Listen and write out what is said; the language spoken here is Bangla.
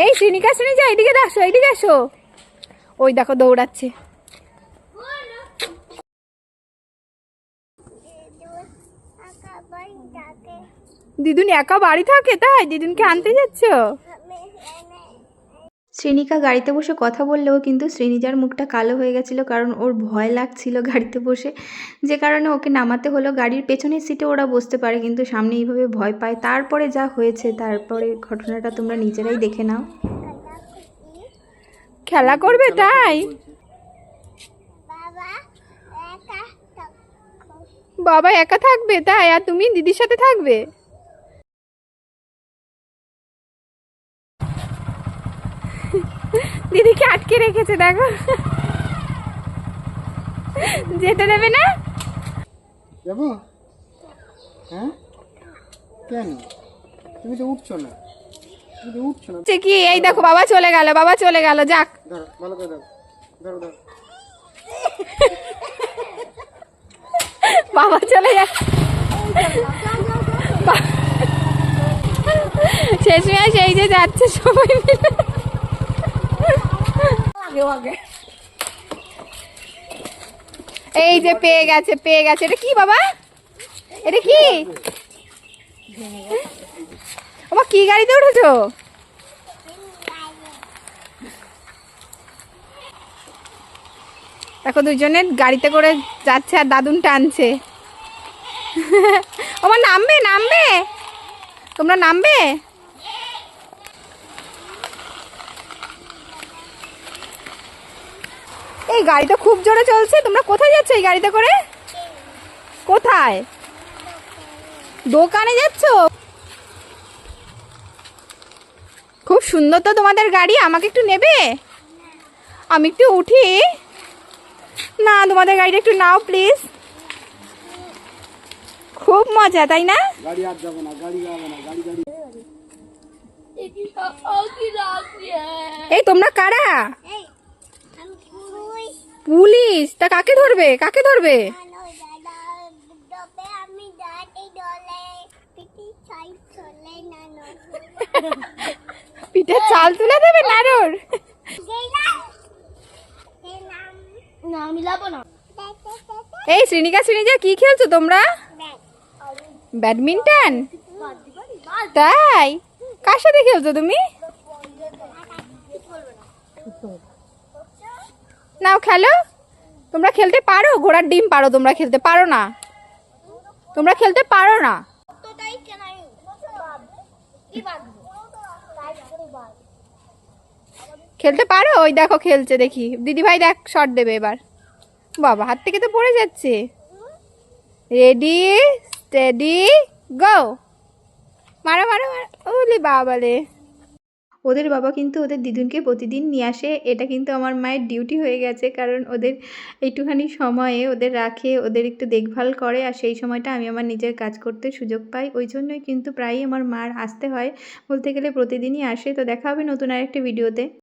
এই শ্রীনিকা শ্রীনিকা এইদিকে আসো, এইদিকে আসো। ওই দেখো দৌড়াচ্ছে। দিদুন একা বাড়ি থাকে? তাই দিদুনকে আনতে যাচ্ছ? শ্রীনিকা গাড়িতে বসে কথা বললেও কিন্তু শ্রীনিজার মুখটা কালো হয়ে গেছিল, কারণ ওর ভয় লাগছিল গাড়িতে বসে, যে কারণে ওকে নামাতে হলো। গাড়ির পেছনের সিটে ওরা বসতে পারে, কিন্তু সামনে এইভাবে ভয় পায়। তারপরে যা হয়েছে, তারপরে ঘটনাটা তোমরা নিজেরাই দেখে নাও। খেলা করবে তাই? বাবা একা থাকবে তাই, আর তুমি দিদির সাথে থাকবে? দিদিকে আটকে রেখেছে দেখো, যেতে দেবে না। যাবো? হ্যাঁ কেন? তুমি তো উঠছো না, তুমি তো উঠছো না। কি এই দেখো বাবা চলে গেল, বাবা চলে গেল, যাক। ধরো ভালো করে ধরো, ধরো ধরো। বাবা চলে যাচ্ছে। শেষমেশ সেই যে যাচ্ছে সবাই মিলে। এই যে পেয়ে গেছে, পেয়ে গেছে। এটা কি বাবা? এটা কি? বাবা কি গাড়িতে উঠেছো? দেখো দুজনে গাড়িতে করে যাচ্ছে আর দাদুন টানছে। আমার নামবে, নামবে, তোমরা নামবে? এই গাড়িটা খুব জোরে চলছে। তোমরা কোথায় যাচ্ছ এই গাড়িতে করে? কোথায়? দোকানে যাচ্ছ? খুব সুন্দর তো তোমাদের গাড়ি, আমাকে একটু নেবে? আমি একটু উঠি না, তোমাদের গাড়িটা একটু নাও প্লিজ। খুব মজা তাই না? গাড়ি আর যাবে না, গাড়ি যাবে না, গাড়ি গাড়ি। এই তোমরা কারা? পুলিশ? তা কাকে ধরবে, কাকে ধরবে? পিঠে চাল তুলে দেবে নাড়ুর? এই শ্রীনিকা শ্রীনিজা কি খেলছো তোমরা? ব্যাডমিন্টন? তাই কার সাথে খেলছো তুমি? নাও খেলো। তোমরা খেলতে পারো? ঘোড়ার ডিম পারো, তোমরা খেলতে পারো না? তোমরা খেলতে পারো না? খেলতে পারো? ওই দেখো খেলছে, দেখি দিদি ভাই দেখ শট দেবে এবার। বাবা হাত থেকে তো পড়ে যাচ্ছে। Ready steady go. মারো মারো মারো। ওলি বাবালে। ওদের বাবা কিন্তু ওদের দিদুনকে প্রতিদিন নিয়ে আসে। এটা কিন্তু আমার মায়ের ডিউটি হয়ে গেছে, কারণ ওদের একটুখানি সময়ে ওদের রাখে, ওদের একটু দেখভাল করে, আর সেই সময়টা আমি আমার নিজের কাজ করতে সুযোগ পাই। ওই জন্যই কিন্তু প্রায়ই আমার মার আসতে হয়, বলতে গেলে প্রতিদিনই আসে। তো দেখা হবে নতুন আরেকটা ভিডিওতে।